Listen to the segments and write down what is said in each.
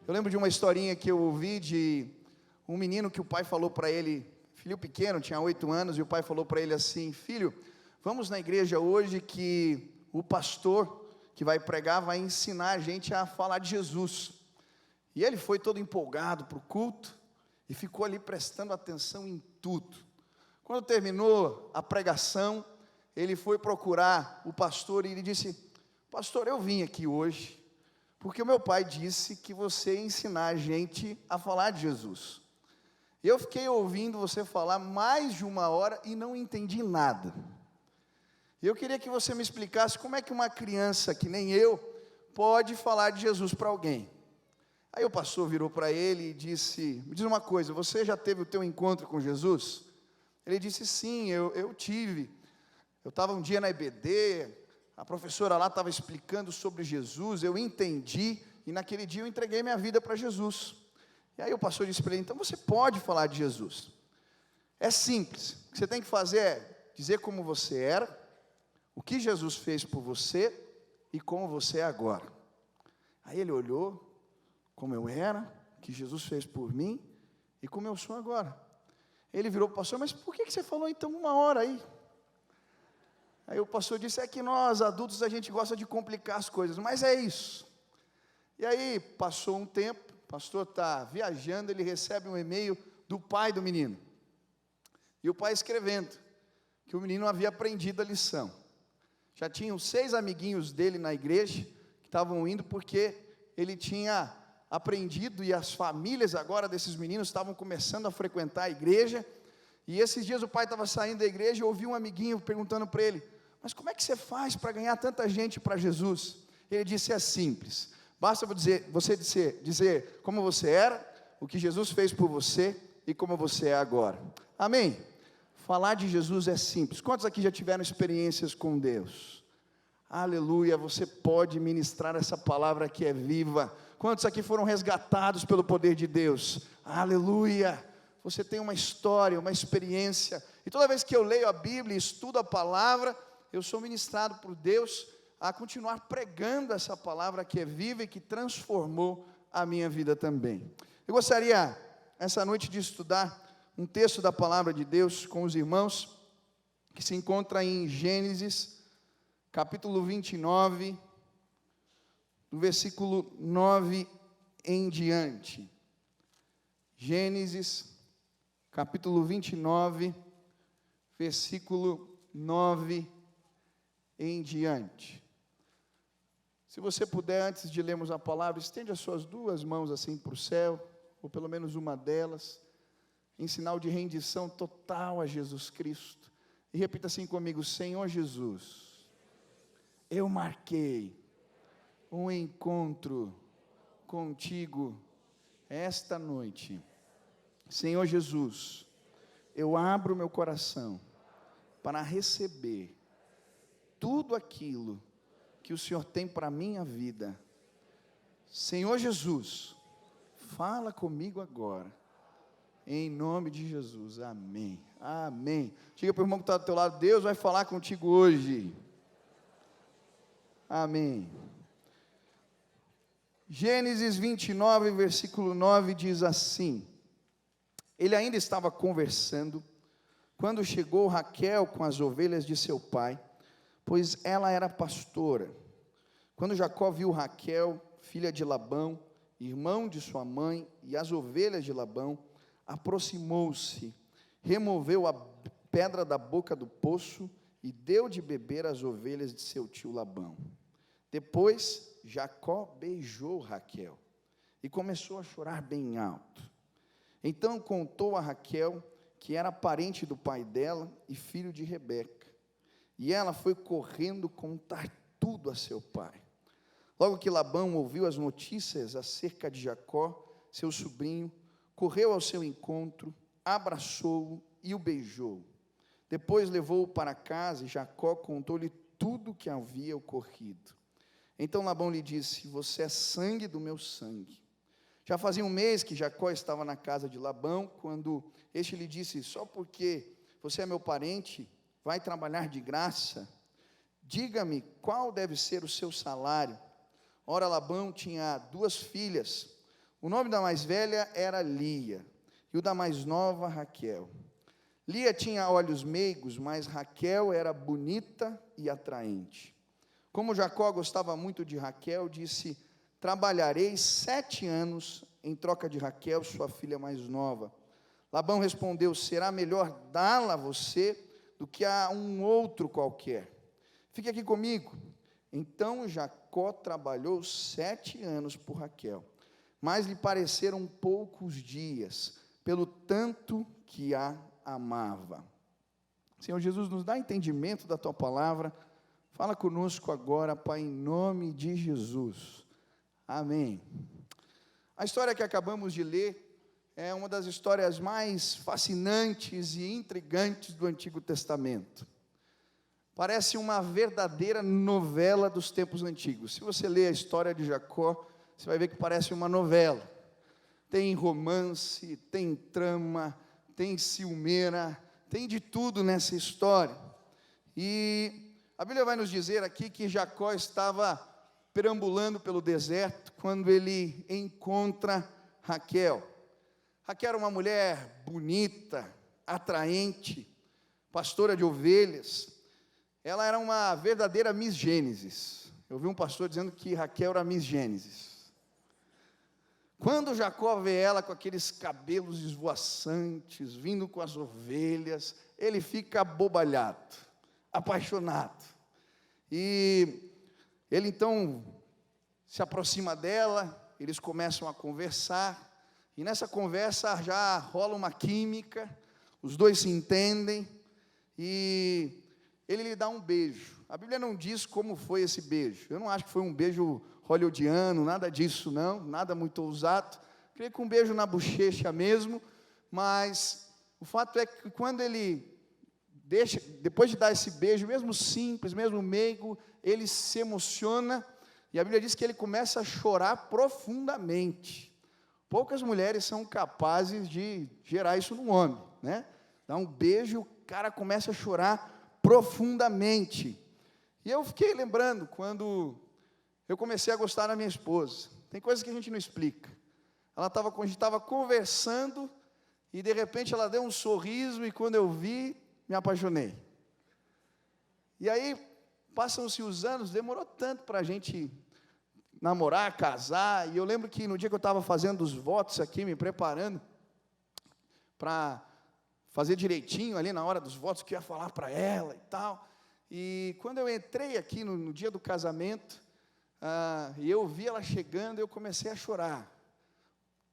Eu lembro de uma historinha que eu ouvi de um menino que o pai falou para ele, filho pequeno, tinha 8 anos, e o pai falou para ele assim: filho, vamos na igreja hoje que o pastor que vai pregar vai ensinar a gente a falar de Jesus. E ele foi todo empolgado para o culto e ficou ali prestando atenção em tudo. Quando terminou a pregação, ele foi procurar o pastor e ele disse: pastor, eu vim aqui hoje porque o meu pai disse que você ia ensinar a gente a falar de Jesus. Eu fiquei ouvindo você falar mais de 1 hora e não entendi nada. Eu queria que você me explicasse como é que uma criança que nem eu pode falar de Jesus para alguém. Aí o pastor virou para ele e disse: me diz uma coisa, você já teve o teu encontro com Jesus? Ele disse: sim, eu tive. Eu estava um dia na EBD, a professora lá estava explicando sobre Jesus, eu entendi, e naquele dia eu entreguei minha vida para Jesus. E aí o pastor disse para ele: então você pode falar de Jesus. É simples, o que você tem que fazer é dizer como você era, o que Jesus fez por você e como você é agora. Aí ele olhou como eu era, o que Jesus fez por mim e como eu sou agora. Ele virou para o pastor: mas por que você falou então 1 hora aí? Aí o pastor disse: é que nós adultos a gente gosta de complicar as coisas, mas é isso. E aí passou um tempo, o pastor está viajando, ele recebe um e-mail do pai do menino. E o pai escrevendo que o menino havia aprendido a lição. Já tinham 6 amiguinhos dele na igreja, que estavam indo porque ele tinha aprendido, e as famílias agora desses meninos estavam começando a frequentar a igreja. E esses dias o pai estava saindo da igreja e ouviu um amiguinho perguntando para ele: mas como é que você faz para ganhar tanta gente para Jesus? Ele disse: é simples, basta você dizer como você era, o que Jesus fez por você e como você é agora. Amém? Falar de Jesus é simples. Quantos aqui já tiveram experiências com Deus? Aleluia, você pode ministrar essa palavra que é viva. Quantos aqui foram resgatados pelo poder de Deus? Aleluia, você tem uma história, uma experiência, e toda vez que eu leio a Bíblia e estudo a palavra, eu sou ministrado por Deus a continuar pregando essa palavra que é viva e que transformou a minha vida também. Eu gostaria, essa noite, de estudar um texto da palavra de Deus com os irmãos, que se encontra em Gênesis, capítulo 29, do versículo 9 em diante. Gênesis, capítulo 29, versículo 9 em diante. Se você puder, antes de lermos a palavra, estende as suas 2 mãos assim para o céu, ou pelo menos uma delas, em sinal de rendição total a Jesus Cristo, e repita assim comigo: Senhor Jesus, eu marquei um encontro contigo esta noite. Senhor Jesus, eu abro meu coração para receber tudo aquilo que o Senhor tem para a minha vida. Senhor Jesus, fala comigo agora, em nome de Jesus, amém, amém. Diga para o irmão que está do teu lado: Deus vai falar contigo hoje, amém. Gênesis 29, versículo 9 diz assim: ele ainda estava conversando, quando chegou Raquel com as ovelhas de seu pai, pois ela era pastora. Quando Jacó viu Raquel, filha de Labão, irmão de sua mãe, e as ovelhas de Labão, aproximou-se, removeu a pedra da boca do poço e deu de beber às ovelhas de seu tio Labão. Depois Jacó beijou Raquel e começou a chorar bem alto. Então contou a Raquel que era parente do pai dela e filho de Rebeca. E ela foi correndo contar tudo a seu pai. Logo que Labão ouviu as notícias acerca de Jacó, seu sobrinho, correu ao seu encontro, abraçou-o e o beijou. Depois levou-o para casa e Jacó contou-lhe tudo o que havia ocorrido. Então Labão lhe disse: você é sangue do meu sangue. Já fazia 1 mês que Jacó estava na casa de Labão, quando este lhe disse: só porque você é meu parente, vai trabalhar de graça? Diga-me qual deve ser o seu salário. Ora, Labão tinha 2 filhas, O nome da mais velha era Lia, e o da mais nova, Raquel. Lia tinha olhos meigos, mas Raquel era bonita e atraente. Como Jacó gostava muito de Raquel, disse: trabalharei 7 anos em troca de Raquel, sua filha mais nova. Labão respondeu: será melhor dá-la a você do que a um outro qualquer. Fique aqui comigo. Então Jacó trabalhou 7 anos por Raquel, mas lhe pareceram poucos dias, pelo tanto que a amava. Senhor Jesus, nos dá entendimento da Tua palavra. Fala conosco agora, Pai, em nome de Jesus. Amém. A história que acabamos de ler é uma das histórias mais fascinantes e intrigantes do Antigo Testamento. Parece uma verdadeira novela dos tempos antigos. Se você ler a história de Jacó, você vai ver que parece uma novela. Tem romance, tem trama, tem ciumeira, tem de tudo nessa história. E a Bíblia vai nos dizer aqui que Jacó estava perambulando pelo deserto quando ele encontra Raquel. Raquel era uma mulher bonita, atraente, pastora de ovelhas. Ela era uma verdadeira Miss Gênesis. Eu vi um pastor dizendo que Raquel era Miss Gênesis. Quando Jacó vê ela com aqueles cabelos esvoaçantes, vindo com as ovelhas, ele fica abobalhado, apaixonado. E ele então se aproxima dela, eles começam a conversar, e nessa conversa já rola uma química, os dois se entendem, e ele lhe dá um beijo. A Bíblia não diz como foi esse beijo. Eu não acho que foi um beijo hollywoodiano, nada disso não, nada muito ousado. Creio que um beijo na bochecha mesmo, mas o fato é que quando ele deixa, depois de dar esse beijo, mesmo simples, mesmo meigo, ele se emociona, e a Bíblia diz que ele começa a chorar profundamente. Poucas mulheres são capazes de gerar isso no homem, né? Dá um beijo, o cara começa a chorar profundamente. E eu fiquei lembrando, quando eu comecei a gostar da minha esposa, tem coisas que a gente não explica. A gente estava conversando, e de repente ela deu um sorriso, e quando eu vi, me apaixonei. E aí, passam-se os anos, demorou tanto para a gente namorar, casar, e eu lembro que no dia que eu estava fazendo os votos aqui, me preparando, para fazer direitinho ali na hora dos votos, que eu ia falar para ela e tal, e quando eu entrei aqui no dia do casamento, e eu vi ela chegando, eu comecei a chorar,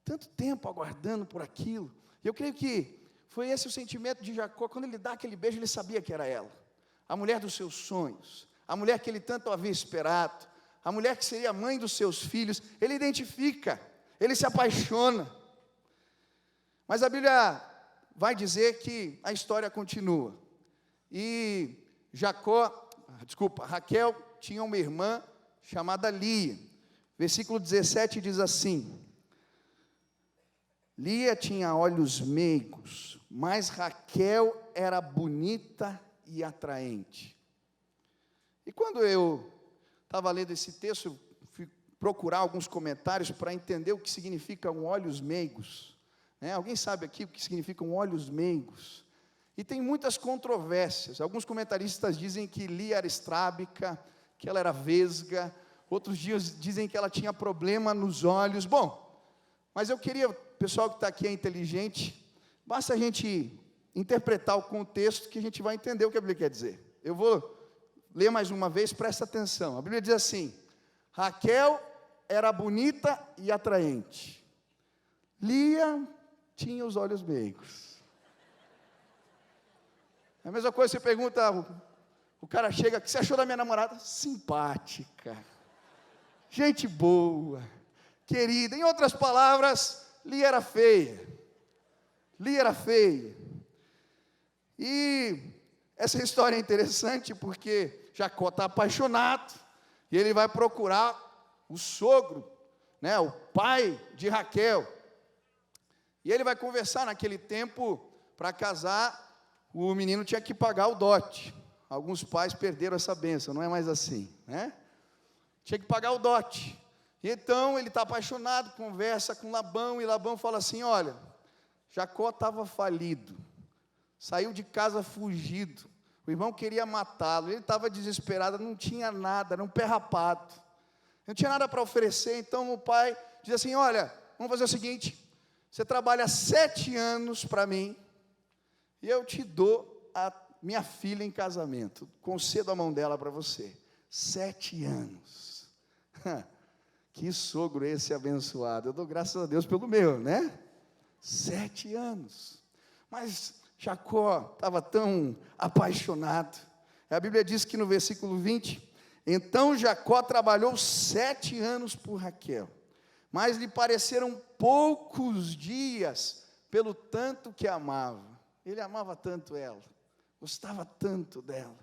tanto tempo aguardando por aquilo, e eu creio que foi esse o sentimento de Jacó. Quando ele dá aquele beijo, ele sabia que era ela, a mulher dos seus sonhos, a mulher que ele tanto havia esperado, a mulher que seria a mãe dos seus filhos. Ele identifica, ele se apaixona, mas a Bíblia vai dizer que a história continua, e Raquel tinha uma irmã chamada Lia. Versículo 17 diz assim: Lia tinha olhos meigos, mas Raquel era bonita e atraente. E quando eu estava lendo esse texto, eu fui procurar alguns comentários para entender o que significam olhos meigos, né? Alguém sabe aqui o que significam olhos meigos? E tem muitas controvérsias. Alguns comentaristas dizem que Lia era estrábica, que ela era vesga. Outros dizem que ela tinha problema nos olhos. Bom, mas eu queria, o pessoal que está aqui é inteligente, basta a gente interpretar o contexto que a gente vai entender o que a Bíblia quer dizer. Eu vou ler mais uma vez, presta atenção. A Bíblia diz assim: Raquel era bonita e atraente, Lia tinha os olhos meigos. É a mesma coisa, você pergunta, o cara chega: o que você achou da minha namorada? Simpática, gente boa, querida. Em outras palavras, Lia era feia. Lia era feia. E essa história é interessante porque Jacó está apaixonado, e ele vai procurar o sogro, né, o pai de Raquel, e ele vai conversar. Naquele tempo, para casar, o menino tinha que pagar o dote. Alguns pais perderam essa bênção, não é mais assim, né? Tinha que pagar o dote. E então ele está apaixonado, conversa com Labão, e Labão fala assim: olha, Jacó estava falido, saiu de casa fugido, o irmão queria matá-lo, ele estava desesperado, não tinha nada, era um pé rapado, não tinha nada para oferecer. Então o pai diz assim: olha, vamos fazer o seguinte, você trabalha 7 anos para mim, e eu te dou a minha filha em casamento, concedo a mão dela para você. 7 anos, que sogro esse abençoado, eu dou graças a Deus pelo meu, né? 7 anos, mas Jacó estava tão apaixonado, a Bíblia diz que no versículo 20, então Jacó trabalhou 7 anos por Raquel, mas lhe pareceram poucos dias, pelo tanto que amava. Ele amava tanto ela, gostava tanto dela,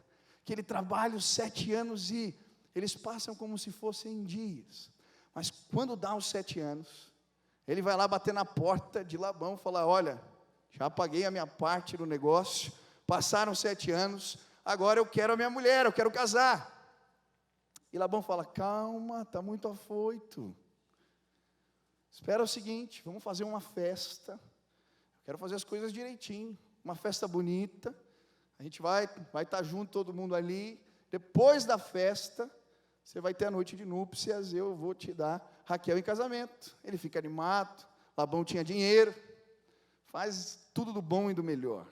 que ele trabalha os 7 anos e eles passam como se fossem dias. Mas quando dá os 7 anos, ele vai lá bater na porta de Labão e falar: olha, já paguei a minha parte no negócio, passaram 7 anos, agora eu quero a minha mulher, eu quero casar. E Labão fala: calma, está muito afoito, espera o seguinte, vamos fazer uma festa, eu quero fazer as coisas direitinho, uma festa bonita, a gente vai estar junto, todo mundo ali, depois da festa, você vai ter a noite de núpcias, eu vou te dar Raquel em casamento. Ele fica animado, Labão tinha dinheiro, faz tudo do bom e do melhor,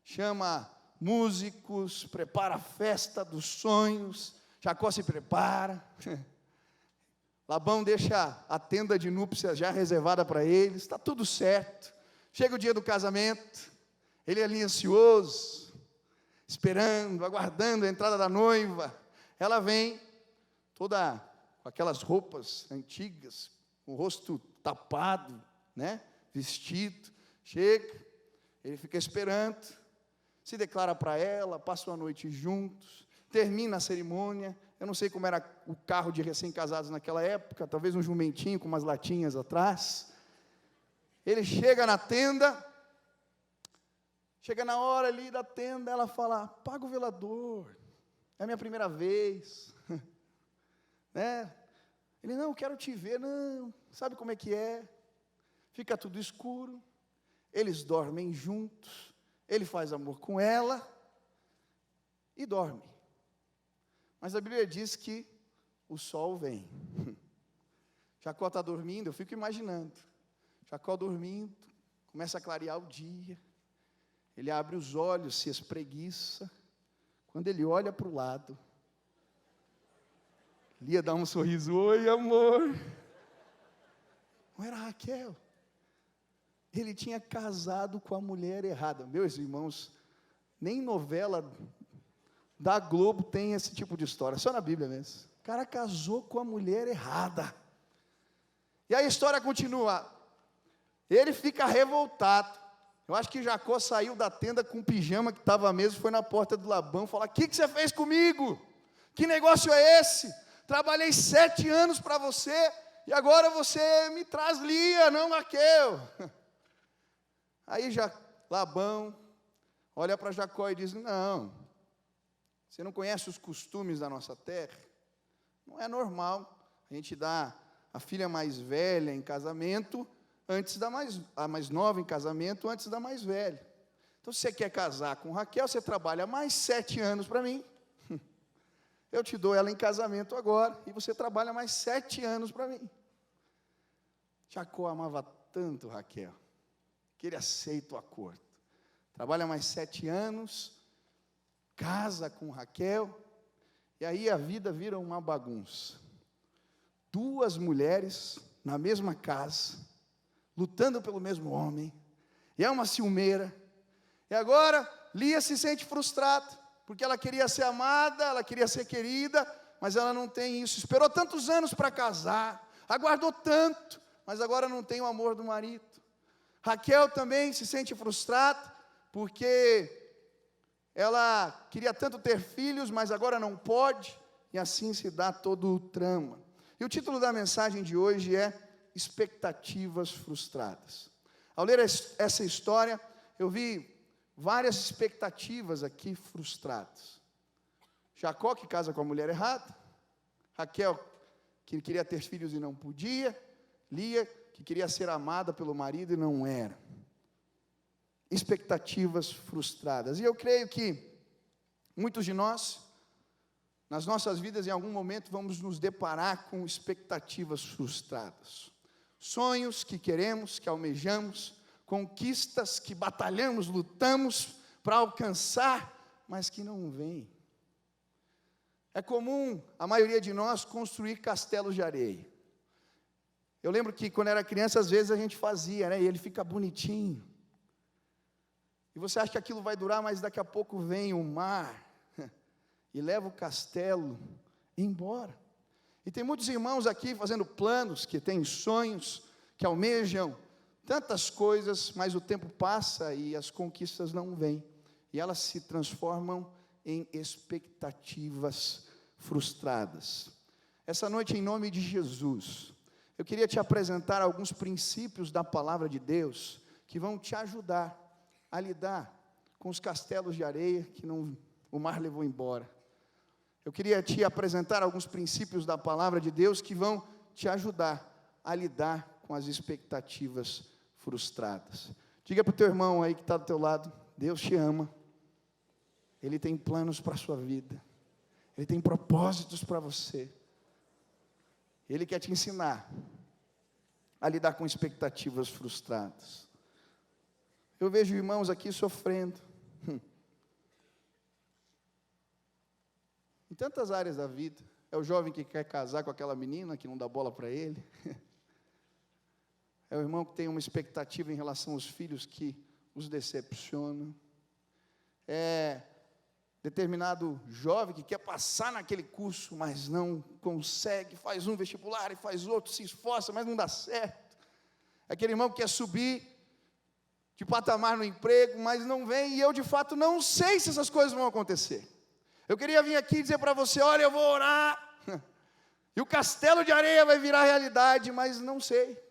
chama músicos, prepara a festa dos sonhos, Jacó se prepara, Labão deixa a tenda de núpcias já reservada para eles, está tudo certo. Chega o dia do casamento, ele ali ansioso, esperando, aguardando a entrada da noiva. Ela vem, toda com aquelas roupas antigas, com o rosto tapado, né, vestido, chega, ele fica esperando, se declara para ela, passam a noite juntos, termina a cerimônia. Eu não sei como era o carro de recém-casados naquela época, talvez um jumentinho com umas latinhas atrás. Ele chega na tenda, chega na hora ali da tenda, ela fala: apaga o velador, é a minha primeira vez, né? Ele: não, quero te ver. Não, sabe como é que é? Fica tudo escuro, eles dormem juntos, ele faz amor com ela e dorme. Mas a Bíblia diz que o sol vem. Jacó está dormindo, eu fico imaginando, Jacó dormindo, começa a clarear o dia, ele abre os olhos, se espreguiça, quando ele olha para o lado, Lia dá um sorriso: oi amor, não era Raquel, ele tinha casado com a mulher errada. Meus irmãos, nem novela da Globo tem esse tipo de história, só na Bíblia mesmo. O cara casou com a mulher errada, e a história continua, ele fica revoltado. Eu acho que Jacó saiu da tenda com o pijama que estava mesmo, foi na porta do Labão, falar: o que você fez comigo? Que negócio é esse? Trabalhei 7 anos para você, e agora você me traz Lia, não Raquel. Aí Labão olha para Jacó e diz: não, você não conhece os costumes da nossa terra? Não é normal a gente dar a filha mais velha em casamento antes da a mais nova em casamento antes da mais velha. Então, se você quer casar com Raquel, você trabalha mais 7 anos para mim, eu te dou ela em casamento agora, e você trabalha mais 7 anos para mim. Jacó amava tanto Raquel, que ele aceita o acordo, trabalha mais 7 anos, casa com Raquel, e aí a vida vira uma bagunça. 2 mulheres na mesma casa, lutando pelo mesmo homem, e é uma ciumeira, e agora Lia se sente frustrada, porque ela queria ser amada, ela queria ser querida, mas ela não tem isso, esperou tantos anos para casar, aguardou tanto, mas agora não tem o amor do marido. Raquel também se sente frustrada, porque ela queria tanto ter filhos, mas agora não pode, e assim se dá todo o trama. E o título da mensagem de hoje é expectativas frustradas. Ao ler essa história, eu vi várias expectativas aqui frustradas. Jacó, que casa com a mulher errada, Raquel, que queria ter filhos e não podia, Lia, que queria ser amada pelo marido e não era. Expectativas frustradas. E eu creio que muitos de nós, nas nossas vidas, em algum momento, vamos nos deparar com expectativas frustradas. Sonhos que queremos, que almejamos, conquistas que batalhamos, lutamos para alcançar, mas que não vêm. É comum a maioria de nós construir castelos de areia. Eu lembro que quando era criança, às vezes a gente fazia, né? E ele fica bonitinho. E você acha que aquilo vai durar, mas daqui a pouco vem o mar e leva o castelo embora. E tem muitos irmãos aqui fazendo planos, que têm sonhos, que almejam tantas coisas, mas o tempo passa e as conquistas não vêm. E elas se transformam em expectativas frustradas. Essa noite, em nome de Jesus, eu queria te apresentar alguns princípios da palavra de Deus que vão te ajudar a lidar com os castelos de areia que o mar levou embora. Eu queria te apresentar alguns princípios da palavra de Deus que vão te ajudar a lidar com as expectativas frustradas. Diga para o teu irmão aí que está do teu lado: Deus te ama, Ele tem planos para a sua vida, Ele tem propósitos para você, Ele quer te ensinar a lidar com expectativas frustradas. Eu vejo irmãos aqui sofrendo, em tantas áreas da vida. É o jovem que quer casar com aquela menina que não dá bola para ele. É o irmão que tem uma expectativa em relação aos filhos que os decepcionam. É determinado jovem que quer passar naquele curso, mas não consegue, faz um vestibular e faz outro, se esforça, mas não dá certo. É aquele irmão que quer subir de patamar no emprego, mas não vem, e eu de fato não sei se essas coisas vão acontecer. Eu queria vir aqui dizer para você: olha, eu vou orar, e o castelo de areia vai virar realidade, mas não sei.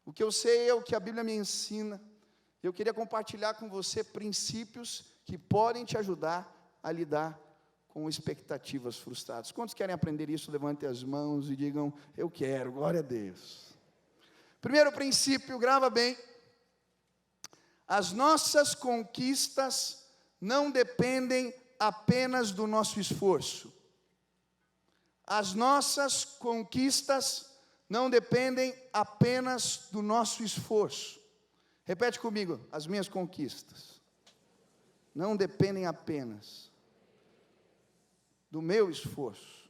O que eu sei é o que a Bíblia me ensina. Eu queria compartilhar com você princípios que podem te ajudar a lidar com expectativas frustradas. Quantos querem aprender isso? Levantem as mãos e digam: eu quero, glória a Deus. Primeiro princípio, grava bem: as nossas conquistas não dependem apenas do nosso esforço. As nossas conquistas não dependem apenas do nosso esforço. Repete comigo: as minhas conquistas não dependem apenas do meu esforço.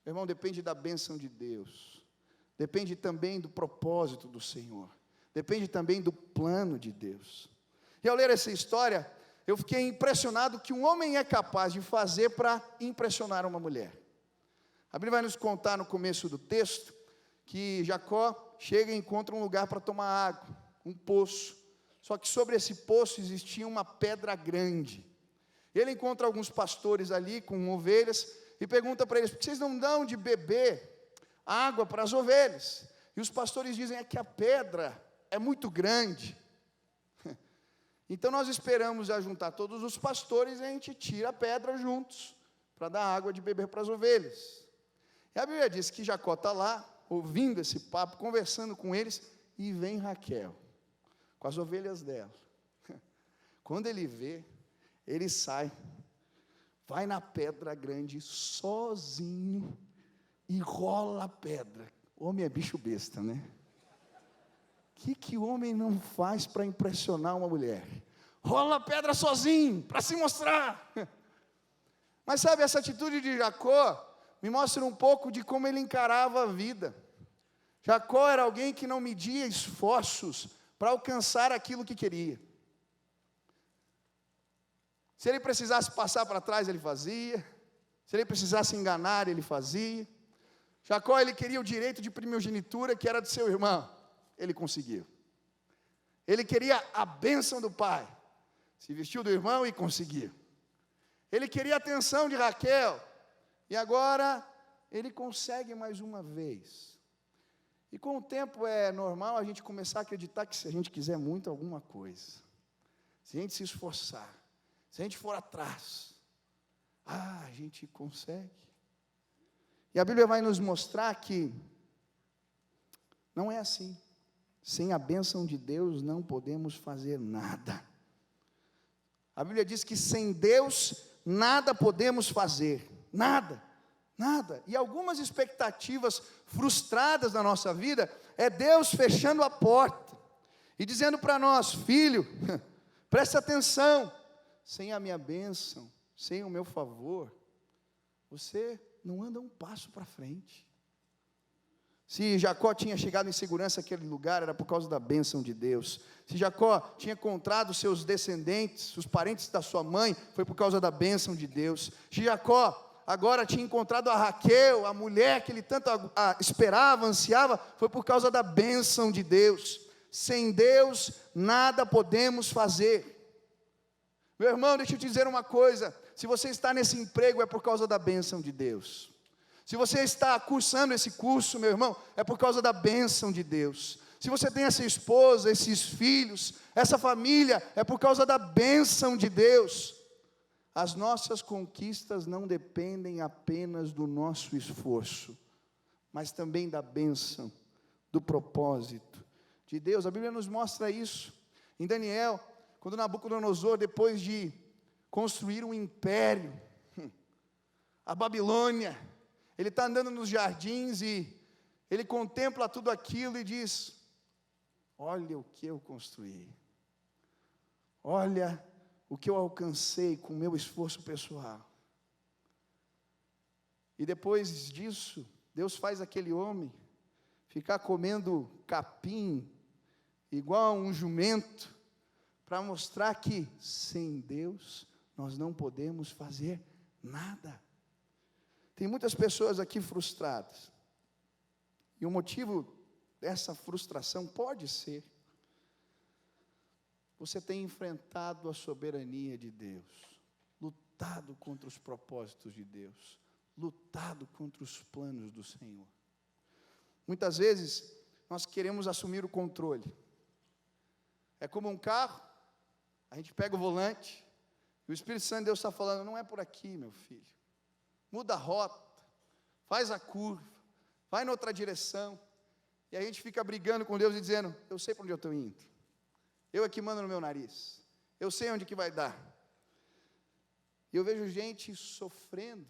Meu irmão, depende da bênção de Deus, depende também do propósito do Senhor, depende também do plano de Deus. E ao ler essa história, eu fiquei impressionado que um homem é capaz de fazer para impressionar uma mulher. A Bíblia vai nos contar no começo do texto que Jacó chega e encontra um lugar para tomar água, um poço. Só que sobre esse poço existia uma pedra grande. Ele encontra alguns pastores ali com ovelhas e pergunta para eles: por que vocês não dão de beber água para as ovelhas? E os pastores dizem: é que a pedra é muito grande. Então nós esperamos juntar todos os pastores e a gente tira a pedra juntos, para dar água de beber para as ovelhas. E a Bíblia diz que Jacó está lá, ouvindo esse papo, conversando com eles, e vem Raquel, com as ovelhas dela. Quando ele vê, ele sai, vai na pedra grande, sozinho, e rola a pedra. O homem é bicho besta, né? O que o homem não faz para impressionar uma mulher? Rola a pedra sozinho, para se mostrar. Mas sabe, essa atitude de Jacó me mostra um pouco de como ele encarava a vida. Jacó era alguém que não media esforços para alcançar aquilo que queria. Se ele precisasse passar para trás, ele fazia. Se ele precisasse enganar, ele fazia. Jacó, ele queria o direito de primogenitura, que era de seu irmão. Ele conseguiu. Ele queria a bênção do pai. Se vestiu do irmão e conseguiu. Ele queria a atenção de Raquel. E agora, ele consegue mais uma vez. E com o tempo é normal a gente começar a acreditar que se a gente quiser muito alguma coisa, se a gente se esforçar, se a gente for atrás, a gente consegue. E a Bíblia vai nos mostrar que não é assim. Sem a bênção de Deus não podemos fazer nada. A Bíblia diz que sem Deus nada podemos fazer, nada. E algumas expectativas frustradas na nossa vida, é Deus fechando a porta, e dizendo para nós: filho, presta atenção, sem a minha bênção, sem o meu favor, você não anda um passo para frente. Se Jacó tinha chegado em segurança naquele lugar, era por causa da bênção de Deus. Se Jacó tinha encontrado seus descendentes, os parentes da sua mãe, foi por causa da bênção de Deus. Se Jacó agora tinha encontrado a Raquel, a mulher que ele tanto esperava, ansiava, foi por causa da bênção de Deus. Sem Deus, nada podemos fazer. Meu irmão, deixa eu te dizer uma coisa: se você está nesse emprego, é por causa da bênção de Deus. Se você está cursando esse curso, meu irmão, é por causa da bênção de Deus. Se você tem essa esposa, esses filhos, essa família, é por causa da bênção de Deus. As nossas conquistas não dependem apenas do nosso esforço, mas também da bênção, do propósito de Deus. A Bíblia nos mostra isso. Em Daniel, quando Nabucodonosor, depois de construir um império, a Babilônia, ele está andando nos jardins e ele contempla tudo aquilo e diz: olha o que eu construí, olha o que eu alcancei com o meu esforço pessoal. E depois disso, Deus faz aquele homem ficar comendo capim, igual a um jumento, para mostrar que sem Deus nós não podemos fazer nada. Tem muitas pessoas aqui frustradas, e o motivo dessa frustração pode ser: você tem enfrentado a soberania de Deus, lutado contra os propósitos de Deus, lutado contra os planos do Senhor. Muitas vezes nós queremos assumir o controle. É como um carro, a gente pega o volante, e o Espírito Santo de Deus está falando: não é por aqui, meu filho. Muda a rota, faz a curva, vai em outra direção. E a gente fica brigando com Deus e dizendo: eu sei para onde eu estou indo, eu é que mando no meu nariz, eu sei onde que vai dar. E eu vejo gente sofrendo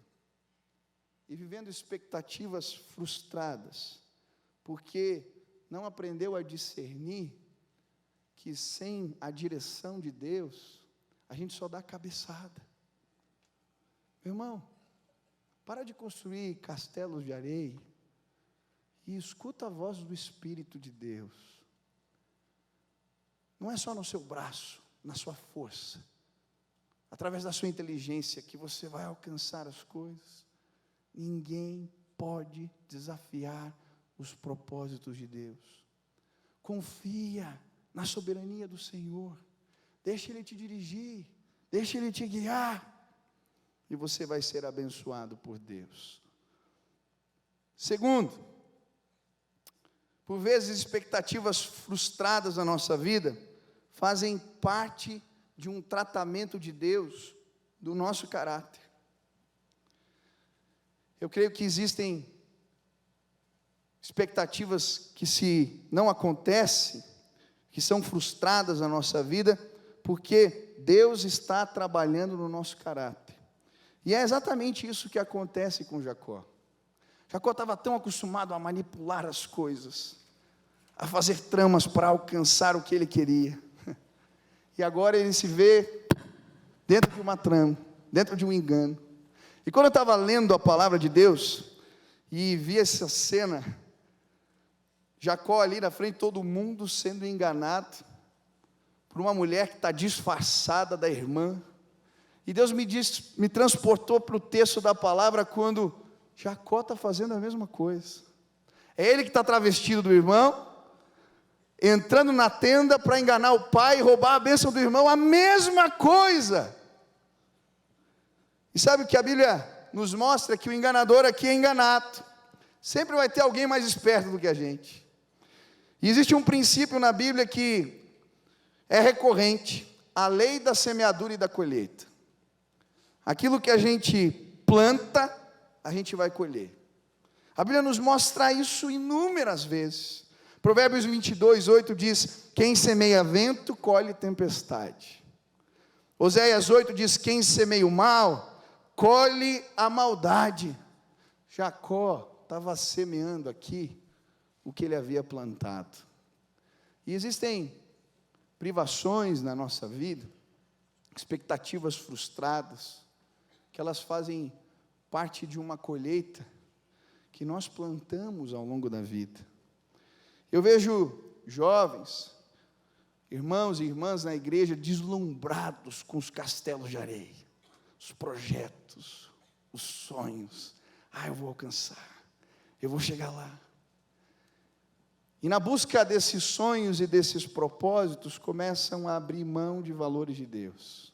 e vivendo expectativas frustradas, porque não aprendeu a discernir que sem a direção de Deus, a gente só dá cabeçada. Meu irmão, para de construir castelos de areia e escuta a voz do Espírito de Deus. Não é só no seu braço, na sua força, através da sua inteligência, que você vai alcançar as coisas. Ninguém pode desafiar os propósitos de Deus. Confia na soberania do Senhor. Deixa Ele te dirigir, deixa Ele te guiar, e você vai ser abençoado por Deus. Segundo, por vezes expectativas frustradas na nossa vida fazem parte de um tratamento de Deus do nosso caráter. Eu creio que existem expectativas que, se não acontecem, que são frustradas na nossa vida, porque Deus está trabalhando no nosso caráter. E é exatamente isso que acontece com Jacó. Jacó estava tão acostumado a manipular as coisas, a fazer tramas para alcançar o que ele queria. E agora ele se vê dentro de uma trama, dentro de um engano. E quando eu estava lendo a palavra de Deus, e vi essa cena, Jacó ali na frente, todo mundo sendo enganado por uma mulher que está disfarçada da irmã. E Deus me transportou para o texto da palavra, quando Jacó está fazendo a mesma coisa. É ele que está travestido do irmão, entrando na tenda para enganar o pai e roubar a bênção do irmão, a mesma coisa. E sabe o que a Bíblia nos mostra? Que o enganador aqui é enganado. Sempre vai ter alguém mais esperto do que a gente. E existe um princípio na Bíblia que é recorrente: a lei da semeadura e da colheita. Aquilo que a gente planta, a gente vai colher. A Bíblia nos mostra isso inúmeras vezes. Provérbios 22:8 diz: quem semeia vento, colhe tempestade. Oséias 8 diz: quem semeia o mal, colhe a maldade. Jacó estava semeando aqui o que ele havia plantado. E existem privações na nossa vida, expectativas frustradas, que elas fazem parte de uma colheita que nós plantamos ao longo da vida. Eu vejo jovens, irmãos e irmãs na igreja deslumbrados com os castelos de areia, os projetos, os sonhos. Eu vou alcançar, eu vou chegar lá. E na busca desses sonhos e desses propósitos, começam a abrir mão de valores de Deus,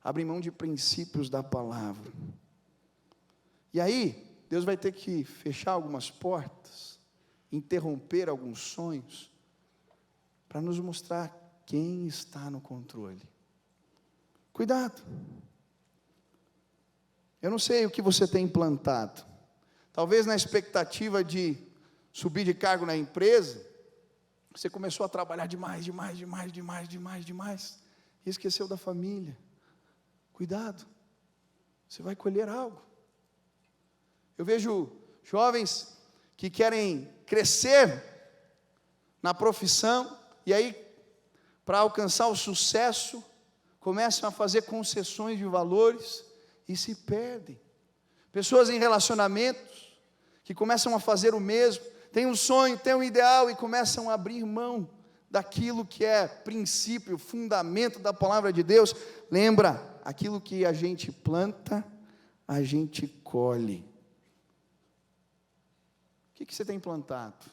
abrir mão de princípios da palavra. E aí, Deus vai ter que fechar algumas portas, interromper alguns sonhos, para nos mostrar quem está no controle. Cuidado. Eu não sei o que você tem implantado. Talvez na expectativa de subir de cargo na empresa, você começou a trabalhar demais, e esqueceu da família. Cuidado, você vai colher algo. Eu vejo jovens que querem crescer na profissão, e aí, para alcançar o sucesso, começam a fazer concessões de valores e se perdem. Pessoas em relacionamentos que começam a fazer o mesmo, têm um sonho, têm um ideal e começam a abrir mão daquilo que é princípio, fundamento da palavra de Deus. Lembra, aquilo que a gente planta, a gente colhe. O que você tem plantado?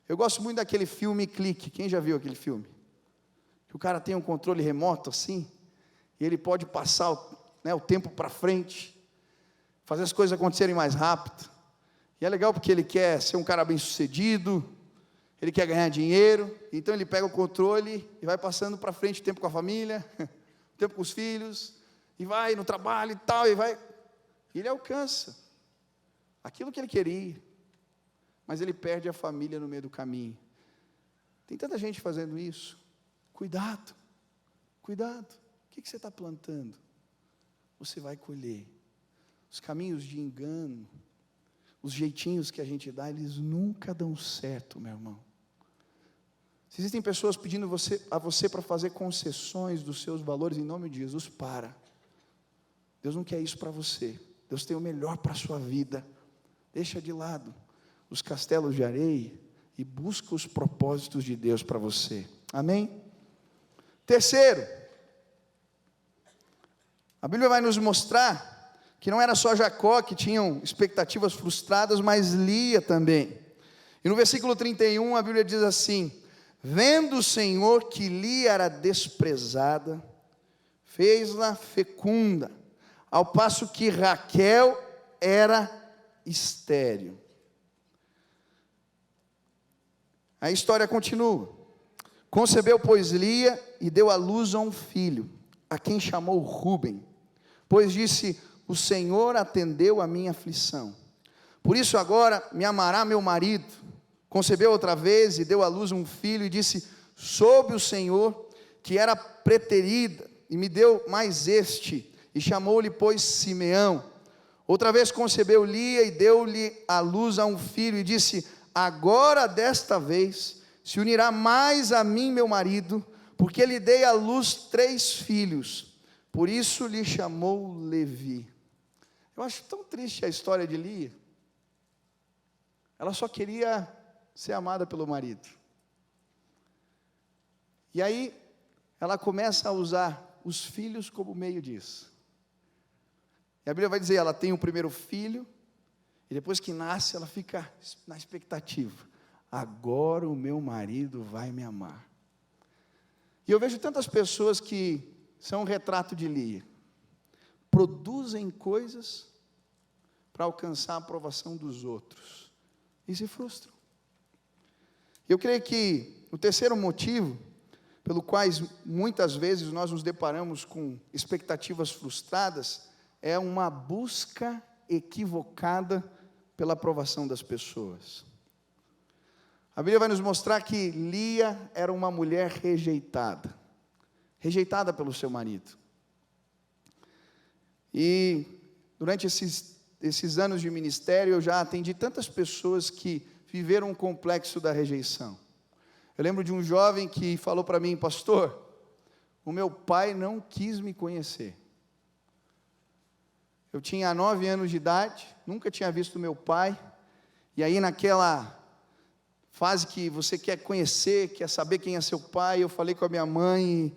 Eu gosto muito daquele filme Clique. Quem já viu aquele filme? Que o cara tem um controle remoto assim, e ele pode passar o tempo para frente, fazer as coisas acontecerem mais rápido. E é legal porque ele quer ser um cara bem sucedido, ele quer ganhar dinheiro, então ele pega o controle e vai passando para frente o tempo com a família, o tempo com os filhos, e vai no trabalho e tal, e ele alcança aquilo que ele queria, mas ele perde a família no meio do caminho. Tem tanta gente fazendo isso. Cuidado, cuidado. O que você está plantando? Você vai colher. Os caminhos de engano, os jeitinhos que a gente dá, eles nunca dão certo, meu irmão. Se existem pessoas pedindo a você para fazer concessões dos seus valores, em nome de Jesus, para. Deus não quer isso para você. Deus tem o melhor para a sua vida. Deixa de lado os castelos de areia e busca os propósitos de Deus para você. Amém? Terceiro, a Bíblia vai nos mostrar que não era só Jacó que tinham expectativas frustradas, mas Lia também. E no versículo 31 a Bíblia diz assim: vendo o Senhor que Lia era desprezada, fez-la fecunda, ao passo que Raquel era estéril. A história continua. Concebeu, pois, Lia e deu à luz a um filho, a quem chamou Ruben, pois disse: o Senhor atendeu a minha aflição. Por isso agora me amará meu marido. Concebeu outra vez e deu à luz um filho e disse: soube o Senhor que era preterida e me deu mais este, e chamou-lhe, pois, Simeão. Outra vez concebeu Lia e deu-lhe à luz a um filho e disse: agora desta vez se unirá mais a mim meu marido, porque lhe dei à luz 3 filhos, por isso lhe chamou Levi. Eu acho tão triste a história de Lia. Ela só queria ser amada pelo marido. E aí ela começa a usar os filhos como meio disso. E a Bíblia vai dizer, ela tem o primeiro filho, e depois que nasce, ela fica na expectativa. Agora o meu marido vai me amar. E eu vejo tantas pessoas que são um retrato de Lia. Produzem coisas para alcançar a aprovação dos outros. E se frustram. Eu creio que o terceiro motivo, pelo qual muitas vezes nós nos deparamos com expectativas frustradas, é uma busca equivocada pela aprovação das pessoas. A Bíblia vai nos mostrar que Lia era uma mulher rejeitada pelo seu marido. E durante esses anos de ministério, eu já atendi tantas pessoas que viveram um complexo da rejeição. Eu lembro de um jovem que falou para mim: pastor, o meu pai não quis me conhecer. Eu tinha 9 anos de idade, nunca tinha visto meu pai, e aí naquela fase que você quer conhecer, quer saber quem é seu pai, eu falei com a minha mãe,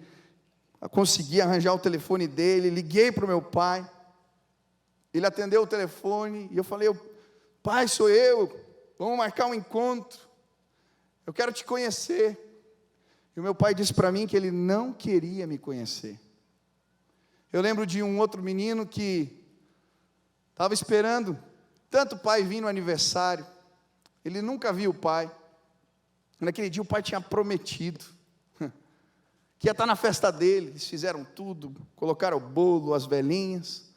consegui arranjar o telefone dele, liguei para o meu pai, ele atendeu o telefone, e eu falei: pai, sou eu, vamos marcar um encontro, eu quero te conhecer. E o meu pai disse para mim que ele não queria me conhecer. Eu lembro de um outro menino que estava esperando tanto o pai vir no aniversário, ele nunca viu o pai. Naquele dia o pai tinha prometido que ia estar na festa dele. Eles fizeram tudo, colocaram o bolo, as velhinhas,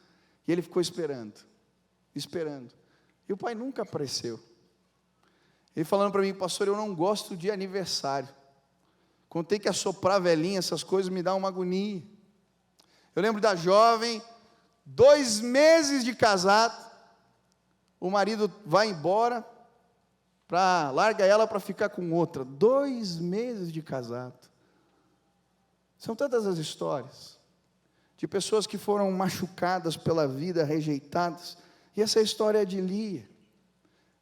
e ele ficou esperando. E o pai nunca apareceu. Ele falando para mim: pastor, eu não gosto de aniversário. Quando tem que assoprar a velhinha, essas coisas me dão uma agonia. Eu lembro da jovem, 2 meses de casado, o marido vai embora, larga ela para ficar com outra. 2 meses de casado. São tantas as histórias de pessoas que foram machucadas pela vida, rejeitadas. E essa é a história de Lia.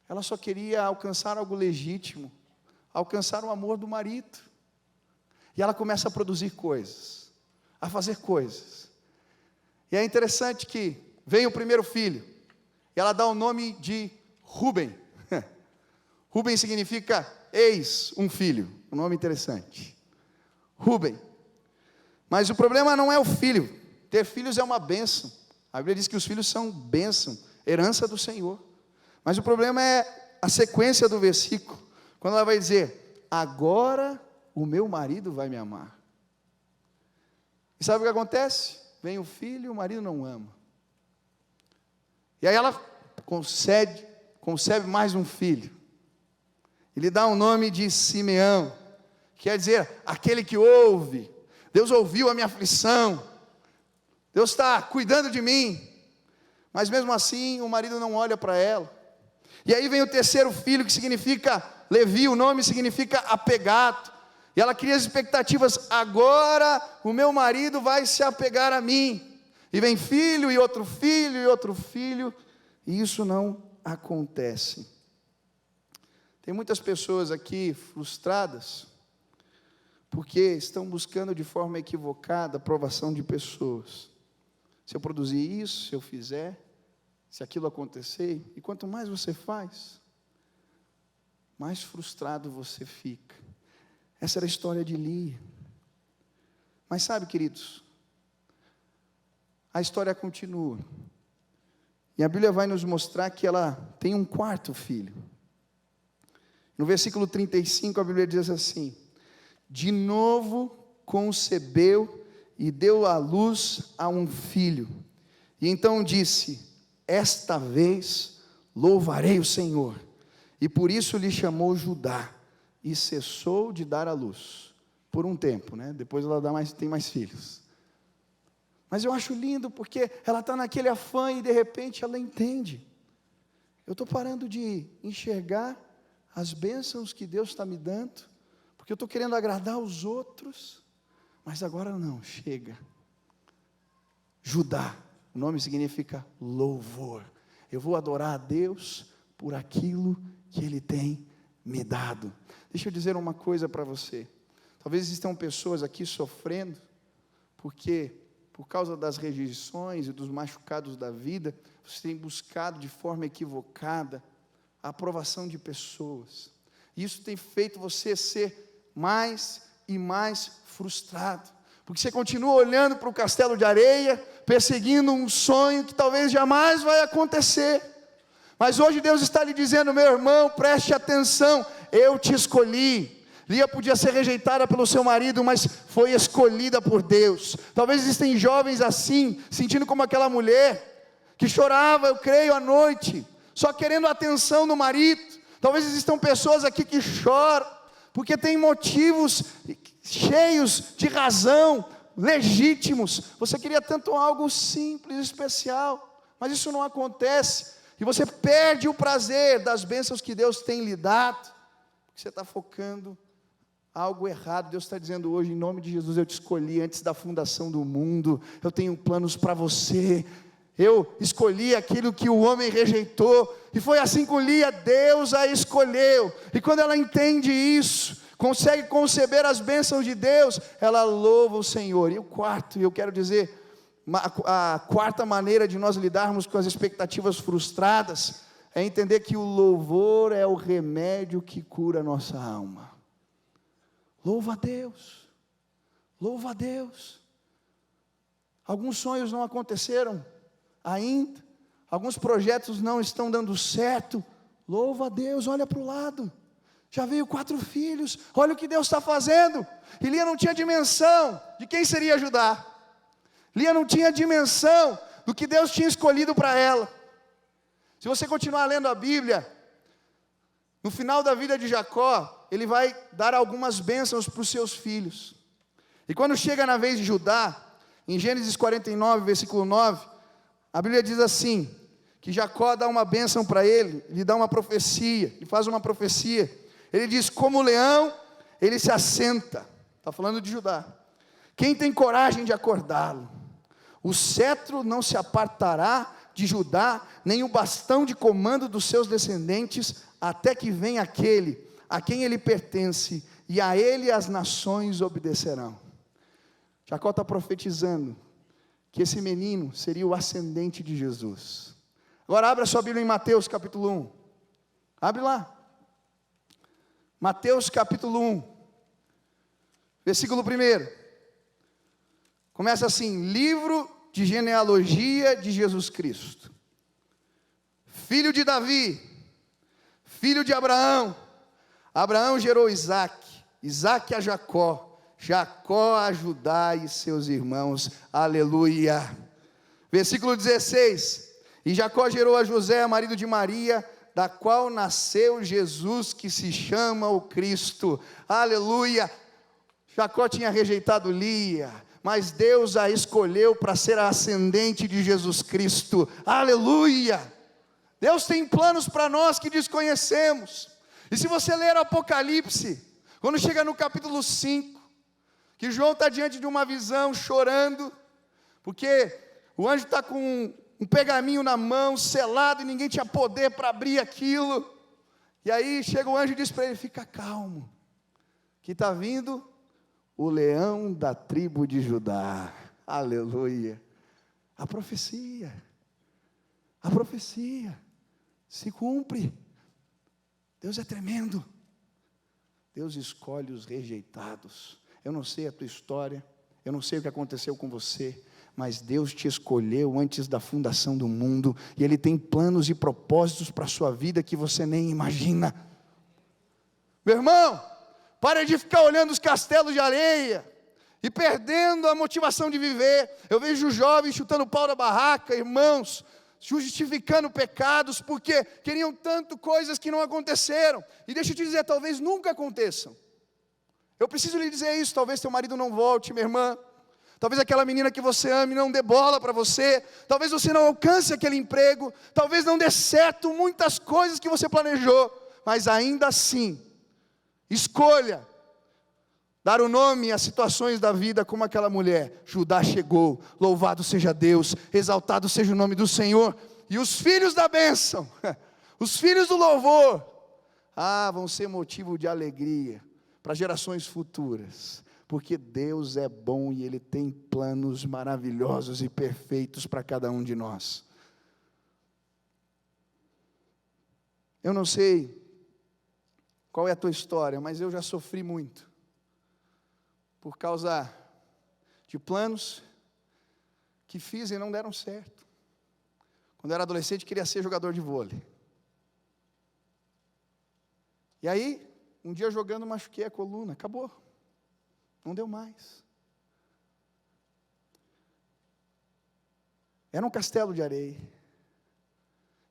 Ela só queria alcançar algo legítimo, alcançar o amor do marido. E ela começa a produzir coisas, a fazer coisas. E é interessante que vem o primeiro filho, e ela dá o nome de Rúben. Rúben significa eis um filho, um nome interessante. Rúben. Mas o problema não é o filho. Ter filhos é uma bênção. A Bíblia diz que os filhos são bênção, herança do Senhor. Mas o problema é a sequência do versículo, quando ela vai dizer: agora o meu marido vai me amar. E sabe o que acontece? Vem o filho e o marido não ama. E aí ela concebe mais um filho. Ele dá o nome de Simeão, que quer dizer aquele que ouve. Deus ouviu a minha aflição, Deus está cuidando de mim. Mas mesmo assim o marido não olha para ela. E aí vem o terceiro filho, que significa Levi, o nome significa apegado. E ela cria as expectativas: agora o meu marido vai se apegar a mim. E vem filho, e outro filho, e outro filho, e isso não acontece. Tem muitas pessoas aqui frustradas, porque estão buscando de forma equivocada a aprovação de pessoas. Se eu produzir isso, se eu fizer, se aquilo acontecer, e quanto mais você faz, mais frustrado você fica. Essa era a história de Lia. Mas sabe, queridos, a história continua. E a Bíblia vai nos mostrar que ela tem um quarto filho. No versículo 35, a Bíblia diz assim: de novo concebeu e deu à luz a um filho. E então disse: esta vez louvarei o Senhor. E por isso lhe chamou Judá. E cessou de dar à luz. Por um tempo, né? Depois ela tem mais filhos. Mas eu acho lindo, porque ela está naquele afã e de repente ela entende. Eu estou parando de enxergar as bênçãos que Deus está me dando, porque eu estou querendo agradar os outros, mas agora não, chega. Judá, o nome significa louvor. Eu vou adorar a Deus por aquilo que Ele tem me dado. Deixa eu dizer uma coisa para você. Talvez existam pessoas aqui sofrendo, porque por causa das rejeições e dos machucados da vida, você tem buscado de forma equivocada a aprovação de pessoas. Isso tem feito você ser mais e mais frustrado, porque você continua olhando para o castelo de areia, perseguindo um sonho que talvez jamais vai acontecer. Mas hoje Deus está lhe dizendo: meu irmão, preste atenção, eu te escolhi. Lia podia ser rejeitada pelo seu marido, mas foi escolhida por Deus. Talvez existem jovens assim, sentindo como aquela mulher, que chorava, eu creio, à noite, só querendo a atenção do marido. Talvez existam pessoas aqui que choram, porque tem motivos cheios de razão, legítimos. Você queria tanto algo simples, especial, mas isso não acontece, e você perde o prazer das bênçãos que Deus tem lhe dado, porque você está focando algo errado. Deus está dizendo hoje, em nome de Jesus, eu te escolhi antes da fundação do mundo, eu tenho planos para você. Eu escolhi aquilo que o homem rejeitou, e foi assim com Lia, Deus a escolheu, e quando ela entende isso, consegue conceber as bênçãos de Deus, ela louva o Senhor. E o quarto, eu quero dizer, a quarta maneira de nós lidarmos com as expectativas frustradas, é entender que o louvor é o remédio que cura a nossa alma. Louva a Deus, louva a Deus. Alguns sonhos não aconteceram ainda, alguns projetos não estão dando certo, louva a Deus, olha para o lado, já veio 4 filhos, olha o que Deus está fazendo. E Lia não tinha dimensão de quem seria ajudar, Lia não tinha dimensão do que Deus tinha escolhido para ela. Se você continuar lendo a Bíblia, no final da vida de Jacó, ele vai dar algumas bênçãos para os seus filhos, e quando chega na vez de Judá, em Gênesis 49, versículo 9, a Bíblia diz assim, que Jacó dá uma bênção para ele, lhe dá uma profecia, ele faz uma profecia, ele diz, como o leão, ele se assenta, está falando de Judá, quem tem coragem de acordá-lo? O cetro não se apartará de Judá, nem o bastão de comando dos seus descendentes, até que venha aquele a quem ele pertence, e a ele as nações obedecerão. Jacó está profetizando que esse menino seria o ascendente de Jesus. Agora abra sua Bíblia em Mateus capítulo 1, abre lá, Mateus capítulo 1, versículo 1, começa assim, livro de genealogia de Jesus Cristo, filho de Davi, filho de Abraão, Abraão gerou Isaac, Isaac a Jacó, Jacó a Judá e seus irmãos, aleluia. Versículo 16, e Jacó gerou a José, marido de Maria, da qual nasceu Jesus, que se chama o Cristo, aleluia. Jacó tinha rejeitado Lia, mas Deus a escolheu para ser a ascendente de Jesus Cristo, aleluia. Deus tem planos para nós que desconhecemos, e se você ler o Apocalipse, quando chega no capítulo 5, que João está diante de uma visão, chorando, porque o anjo está com um pergaminho na mão, selado, e ninguém tinha poder para abrir aquilo, e aí chega o anjo e diz para ele, fica calmo, que está vindo o leão da tribo de Judá, aleluia. A profecia se cumpre. Deus é tremendo, Deus escolhe os rejeitados. Eu não sei a tua história, eu não sei o que aconteceu com você, mas Deus te escolheu antes da fundação do mundo, e Ele tem planos e propósitos para a sua vida que você nem imagina. Meu irmão, pare de ficar olhando os castelos de areia, e perdendo a motivação de viver. Eu vejo jovens chutando pau na barraca, irmãos, justificando pecados, porque queriam tanto coisas que não aconteceram, e deixa eu te dizer, talvez nunca aconteçam. Eu preciso lhe dizer isso, talvez teu marido não volte, minha irmã, talvez aquela menina que você ama não dê bola para você, talvez você não alcance aquele emprego, talvez não dê certo muitas coisas que você planejou, mas ainda assim, escolha dar o nome às situações da vida como aquela mulher. Judá chegou, louvado seja Deus, exaltado seja o nome do Senhor, e os filhos da bênção, os filhos do louvor, vão ser motivo de alegria para gerações futuras, porque Deus é bom e Ele tem planos maravilhosos e perfeitos para cada um de nós. Eu não sei qual é a tua história, mas eu já sofri muito, por causa de planos que fiz e não deram certo. Quando eu era adolescente, queria ser jogador de vôlei, e aí, um dia jogando, machuquei a coluna, acabou, não deu mais. Era um castelo de areia,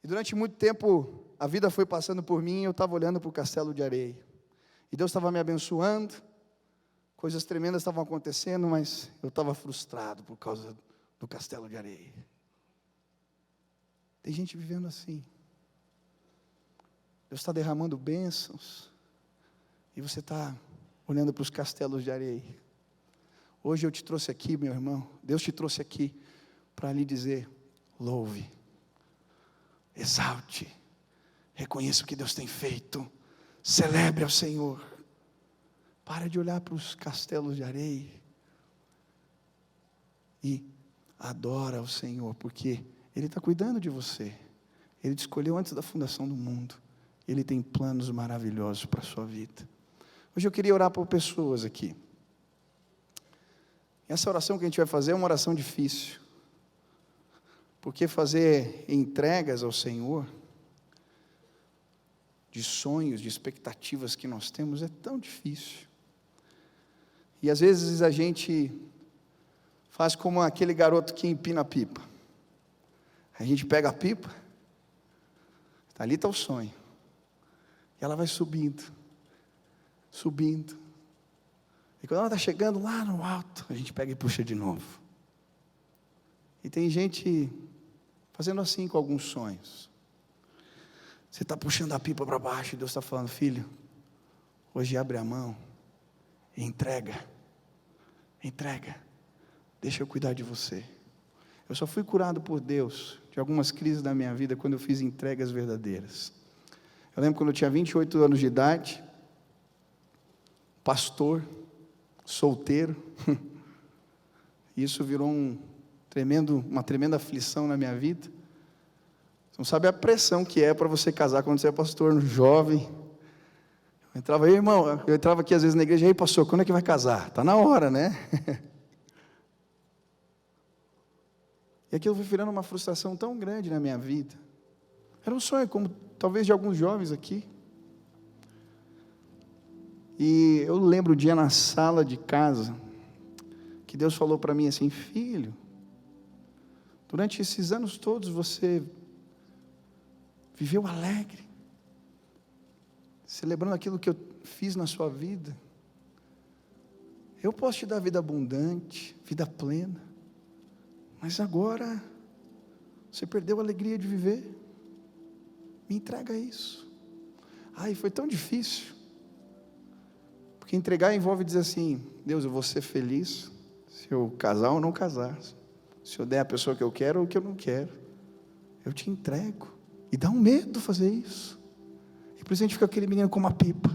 E durante muito tempo, a vida foi passando por mim, e eu estava olhando para o castelo de areia. E Deus estava me abençoando, coisas tremendas estavam acontecendo, mas eu estava frustrado por causa do castelo de areia. Tem gente vivendo assim. Deus está derramando bênçãos, e você está olhando para os castelos de areia. Hoje eu te trouxe aqui, meu irmão, Deus te trouxe aqui para lhe dizer: louve, exalte, reconheça o que Deus tem feito, celebre ao Senhor. Para de olhar para os castelos de areia e adora ao Senhor, porque Ele está cuidando de você. Ele te escolheu antes da fundação do mundo. Ele tem planos maravilhosos para a sua vida. Hoje eu queria orar por pessoas aqui. Essa oração que a gente vai fazer é uma oração difícil, porque fazer entregas ao Senhor, de sonhos, de expectativas que nós temos, é tão difícil. E às vezes a gente faz como aquele garoto que empina a pipa. A gente pega a pipa, ali está o sonho, e ela vai subindo, subindo, e quando ela está chegando lá no alto, a gente pega e puxa de novo. E tem gente fazendo assim com alguns sonhos. Você está puxando a pipa para baixo, e Deus está falando: filho, hoje abre a mão, e entrega, deixa eu cuidar de você. Eu só fui curado por Deus de algumas crises da minha vida quando eu fiz entregas verdadeiras. Eu lembro quando eu tinha 28 anos de idade, pastor, solteiro, isso virou uma tremenda aflição na minha vida. Você não sabe a pressão que é para você casar quando você é pastor, jovem. Eu entrava aqui às vezes na igreja: ei, pastor, quando é que vai casar? Está na hora, né? E aquilo foi virando uma frustração tão grande na minha vida. Era um sonho, como talvez de alguns jovens aqui. E eu lembro o dia na sala de casa, que Deus falou para mim assim: filho, durante esses anos todos você viveu alegre, celebrando aquilo que eu fiz na sua vida. Eu posso te dar vida abundante, vida plena, mas agora você perdeu a alegria de viver. Me entrega isso. Ai, foi tão difícil, porque entregar envolve dizer assim: Deus, eu vou ser feliz se eu casar ou não casar, se eu der a pessoa que eu quero ou que eu não quero. Eu te entrego. E dá um medo fazer isso. E por isso a gente fica aquele menino com uma pipa.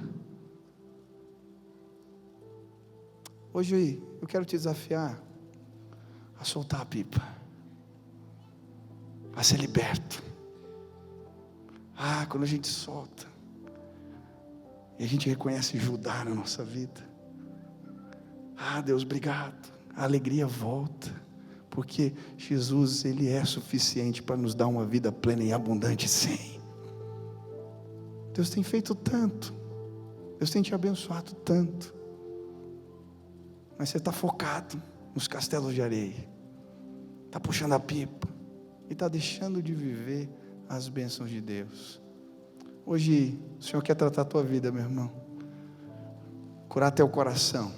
Hoje eu quero te desafiar a soltar a pipa, a ser liberto. Quando a gente solta, e a gente reconhece Judá na nossa vida, Deus, obrigado, a alegria volta, porque Jesus, Ele é suficiente para nos dar uma vida plena e abundante, sim. Deus tem feito tanto, Deus tem te abençoado tanto, mas você está focado nos castelos de areia, está puxando a pipa, e está deixando de viver as bênçãos de Deus. Hoje o Senhor quer tratar a tua vida, meu irmão, curar teu coração.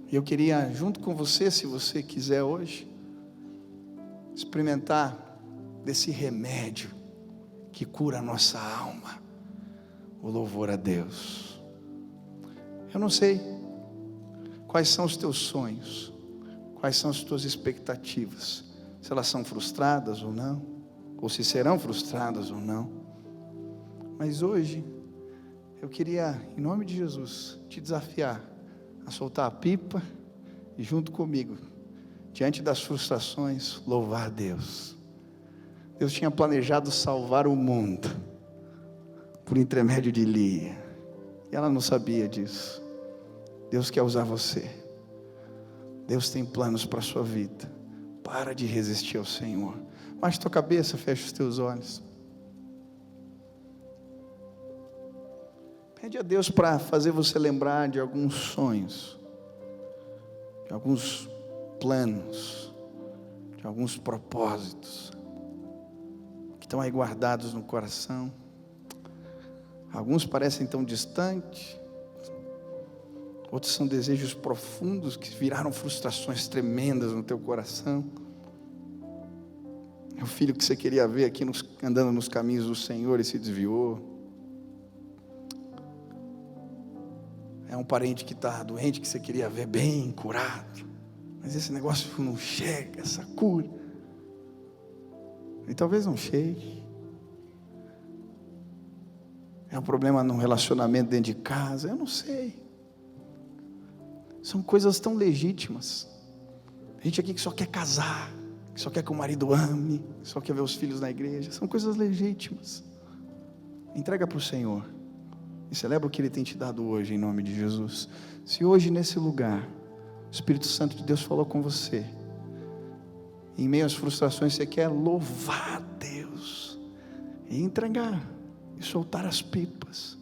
E eu queria, junto com você, se você quiser hoje, experimentar desse remédio que cura a nossa alma, o louvor a Deus. Eu não sei quais são os teus sonhos, quais são as tuas expectativas, se elas são frustradas ou não, ou se serão frustradas ou não, mas hoje eu queria, em nome de Jesus, te desafiar a soltar a pipa e junto comigo, diante das frustrações, louvar a Deus. Deus tinha planejado salvar o mundo por intermédio de Lia, e ela não sabia disso. Deus quer usar você. Deus tem planos para a sua vida. Para de resistir ao Senhor. Baixa tua cabeça, fecha os teus olhos. Pede a Deus para fazer você lembrar de alguns sonhos, de alguns planos, de alguns propósitos, estão aí guardados no coração. Alguns parecem tão distantes, outros são desejos profundos que viraram frustrações tremendas no teu coração. É o filho que você queria ver aqui andando nos caminhos do Senhor e se desviou. É um parente que está doente que você queria ver bem curado, mas esse negócio não chega, essa cura. E talvez não chegue. É um problema num relacionamento dentro de casa, eu não sei. São coisas tão legítimas. A gente aqui que só quer casar, que só quer que o marido ame, que só quer ver os filhos na igreja. São coisas legítimas. Entrega para o Senhor e celebra o que Ele tem te dado hoje, em nome de Jesus. Se hoje nesse lugar o Espírito Santo de Deus falou com você, em meio às frustrações você quer louvar a Deus e entregar e soltar as pipas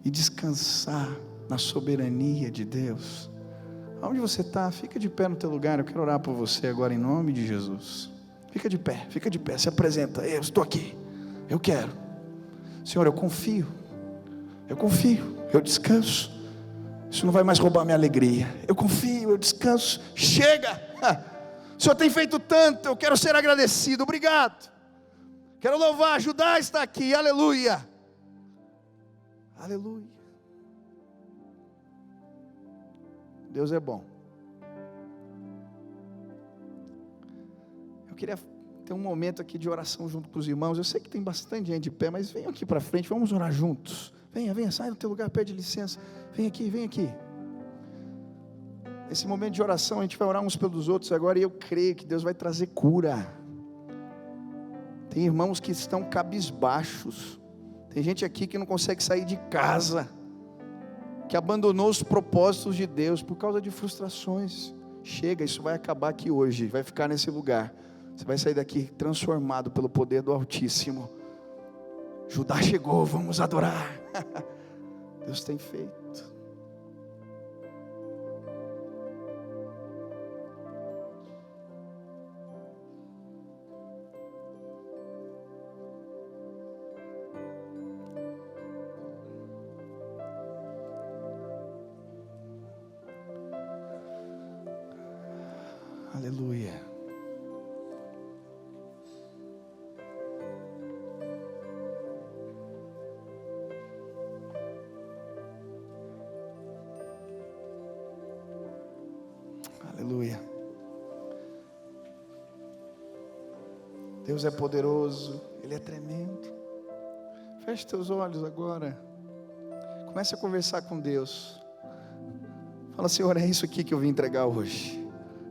e descansar na soberania de Deus. Aonde você está, fica de pé no teu lugar. Eu quero orar por você agora em nome de Jesus. Fica de pé, se apresenta. Eu estou aqui, eu quero. Senhor, eu confio, eu descanso. Isso não vai mais roubar minha alegria. Eu confio, eu descanso. Chega! O Senhor tem feito tanto, eu quero ser agradecido. Obrigado. Quero louvar, ajudar a estar aqui. Aleluia. Aleluia. Deus é bom. Eu queria ter um momento aqui de oração junto com os irmãos. Eu sei que tem bastante gente de pé, mas venham aqui para frente, vamos orar juntos. Venha, sai do teu lugar, pede licença. Vem aqui. Nesse momento de oração, a gente vai orar uns pelos outros agora, e eu creio que Deus vai trazer cura. Tem irmãos que estão cabisbaixos. Tem gente aqui que não consegue sair de casa, que abandonou os propósitos de Deus por causa de frustrações. Chega, isso vai acabar aqui hoje, vai ficar nesse lugar. Você vai sair daqui transformado pelo poder do Altíssimo. Judá chegou, vamos adorar. Deus tem feito. Aleluia. Aleluia. Deus é poderoso, Ele é tremendo. Feche teus olhos agora. Comece a conversar com Deus. Fala, Senhor, é isso aqui que eu vim entregar hoje.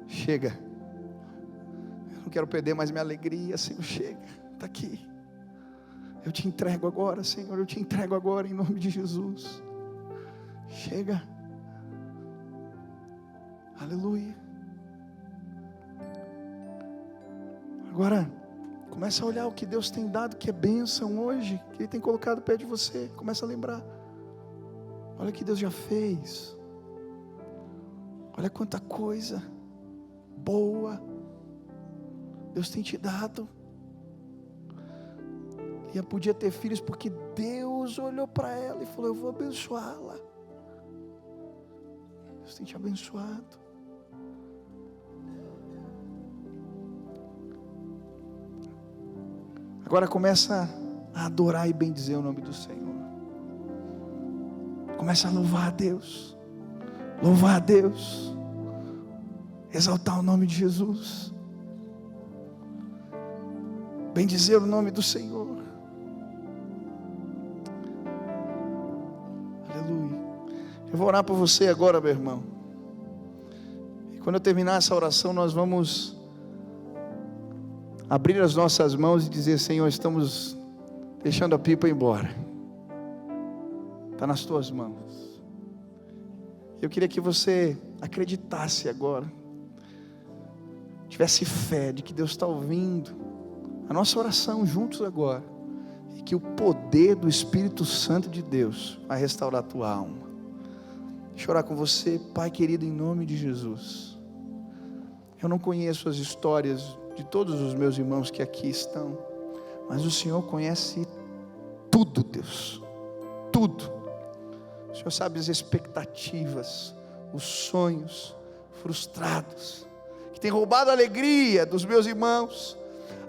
Chega. Eu não quero perder mais minha alegria, Senhor, chega. Está aqui. Eu te entrego agora, Senhor, eu te entrego agora em nome de Jesus. Chega. Aleluia. Agora, começa a olhar o que Deus tem dado, que é bênção hoje, que Ele tem colocado perto de você. Começa a lembrar. Olha o que Deus já fez. Olha quanta coisa boa Deus tem te dado. Lia podia ter filhos porque Deus olhou para ela e falou: eu vou abençoá-la. Deus tem te abençoado. Agora começa a adorar e bendizer o nome do Senhor. Começa a louvar a Deus. Louvar a Deus. Exaltar o nome de Jesus. Bendizer o nome do Senhor. Aleluia. Eu vou orar por você agora, meu irmão. E quando eu terminar essa oração, nós vamos abrir as nossas mãos e dizer: Senhor, estamos deixando a pipa embora. Está nas tuas mãos. Eu queria que você acreditasse agora, tivesse fé de que Deus está ouvindo a nossa oração juntos agora, e que o poder do Espírito Santo de Deus vai restaurar a tua alma. Deixa eu orar com você, Pai querido, em nome de Jesus. Eu não conheço as histórias de todos os meus irmãos que aqui estão, mas o Senhor conhece tudo, Deus, tudo. O Senhor sabe as expectativas, os sonhos frustrados, que tem roubado a alegria dos meus irmãos.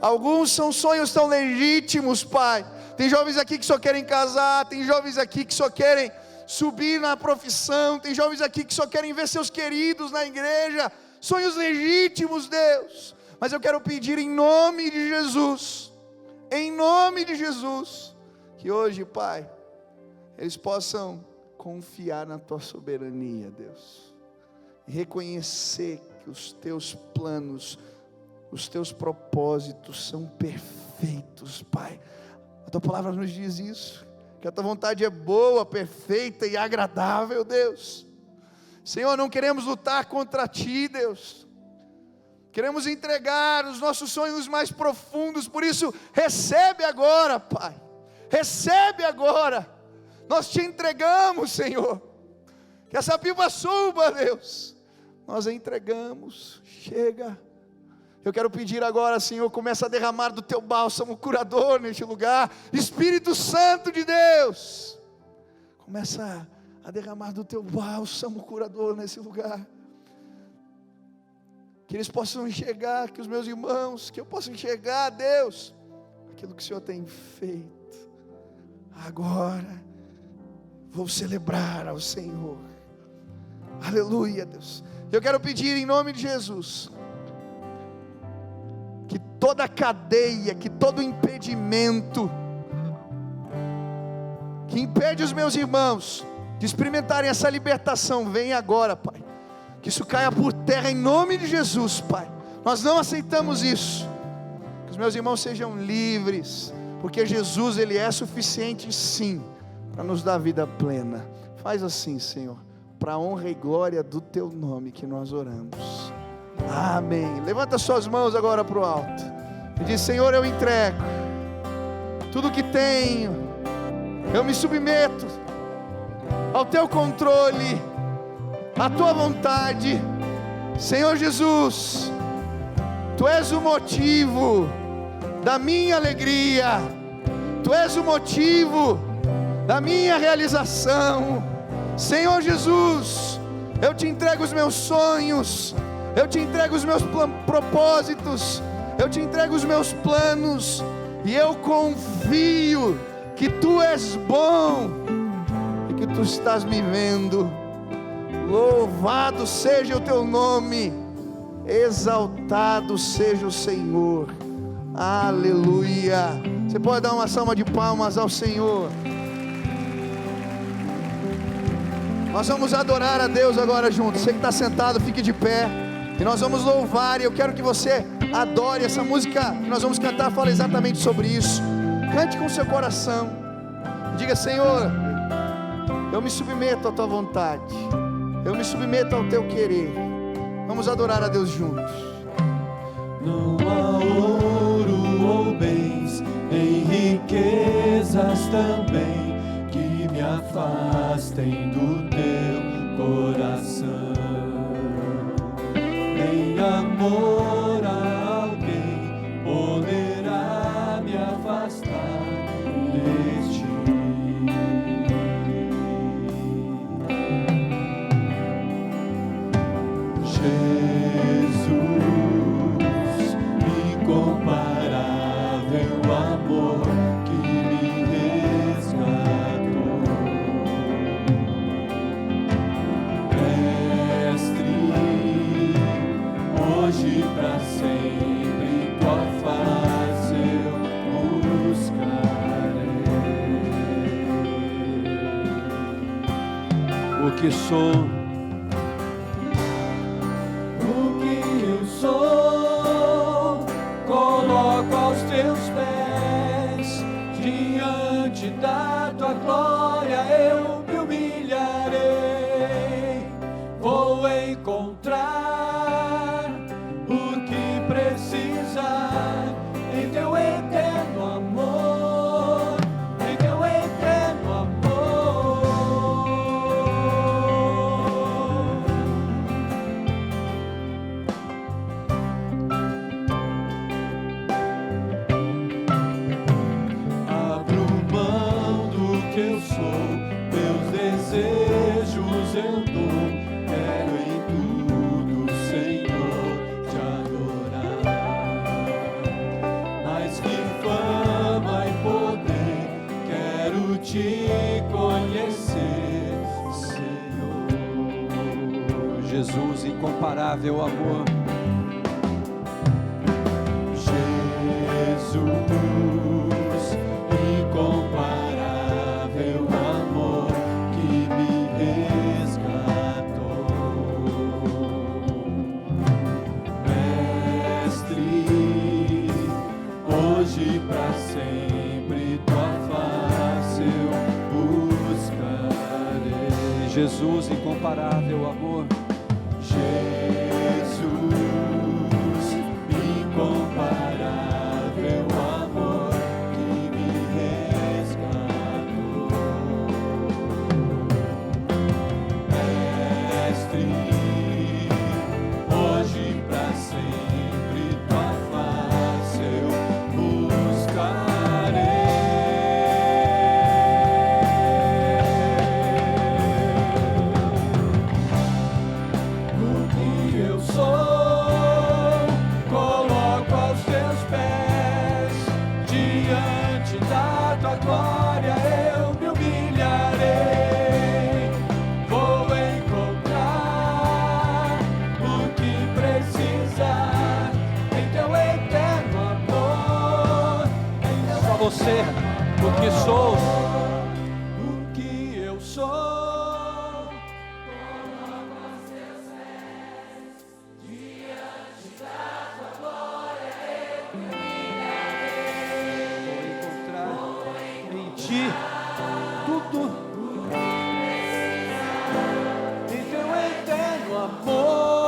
Alguns são sonhos tão legítimos, Pai. Tem jovens aqui que só querem casar, tem jovens aqui que só querem subir na profissão, tem jovens aqui que só querem ver seus queridos na igreja. Sonhos legítimos, Deus, mas eu quero pedir em nome de Jesus, que hoje, Pai, eles possam confiar na Tua soberania, Deus, e reconhecer que os Teus planos, os Teus propósitos são perfeitos, Pai. A Tua palavra nos diz isso, que a Tua vontade é boa, perfeita e agradável, Deus. Senhor, não queremos lutar contra Ti, Deus, queremos entregar os nossos sonhos mais profundos. Por isso, recebe agora, Pai, recebe agora. Nós Te entregamos, Senhor, que essa pipa suba, Deus, nós a entregamos. Chega. Eu quero pedir agora, Senhor, começa a derramar do Teu bálsamo curador neste lugar. Espírito Santo de Deus, começa a derramar do Teu bálsamo curador nesse lugar. Que eles possam enxergar, que os meus irmãos, que eu possa enxergar, Deus, aquilo que o Senhor tem feito. Agora vou celebrar ao Senhor. Aleluia, Deus. Eu quero pedir em nome de Jesus, que toda cadeia, que todo impedimento que impede os meus irmãos de experimentarem essa libertação, venha agora, Pai. Que isso caia por terra em nome de Jesus, Pai. Nós não aceitamos isso. Que os meus irmãos sejam livres, porque Jesus, Ele é suficiente sim, para nos dar vida plena. Faz assim, Senhor, para a honra e glória do Teu nome que nós oramos. Amém. Levanta suas mãos agora para o alto e diz: Senhor, eu entrego tudo que tenho, eu me submeto ao Teu controle, à Tua vontade. Senhor Jesus, Tu és o motivo da minha alegria, Tu és o motivo da minha realização. Senhor Jesus, eu Te entrego os meus sonhos, eu Te entrego os meus propósitos, eu Te entrego os meus planos, e eu confio que Tu és bom e que Tu estás me vendo. Louvado seja o Teu nome, exaltado seja o Senhor. Aleluia. Você pode dar uma salva de palmas ao Senhor. Nós vamos adorar a Deus agora juntos. Você que está sentado, fique de pé, e nós vamos louvar. E eu quero que você adore. Essa música que nós vamos cantar fala exatamente sobre isso. Cante com o seu coração, diga: Senhor, eu me submeto à Tua vontade, eu me submeto ao Teu querer. Vamos adorar a Deus juntos. Não há ouro ou bens, nem riquezas também, que me afastem do Teu coração, nem amor a alguém poderá me afastar de Ti. Jesus, incomparável amor que me resgatou, Mestre, hoje pra sempre Tua face eu buscarei. O que sou, coloco aos Teus pés, diante da Tua glória eu me humilharei. Vou encontrar o que precisar em Teu eterno amor, em Teu eterno amor. seu dom. Quero em tudo, Senhor, te adorar. Mais que fama e poder, quero te conhecer, Senhor. Jesus, incomparável amor. Jesus, incomparável amor que me resgatou. Mestre, hoje pra sempre tua face eu buscarei. Jesus, incomparável amor. Jesus, incomparável amor que me resgatou. Mestre, hoje pra sempre tua face eu buscarei. O que eu sou, coloco aos teus pés. Diante da tua glória eu me humilharei. Vou encontrar o que precisar em teu eterno amor. Só você, o que sou, o que eu sou. Tudo em teu eterno amor.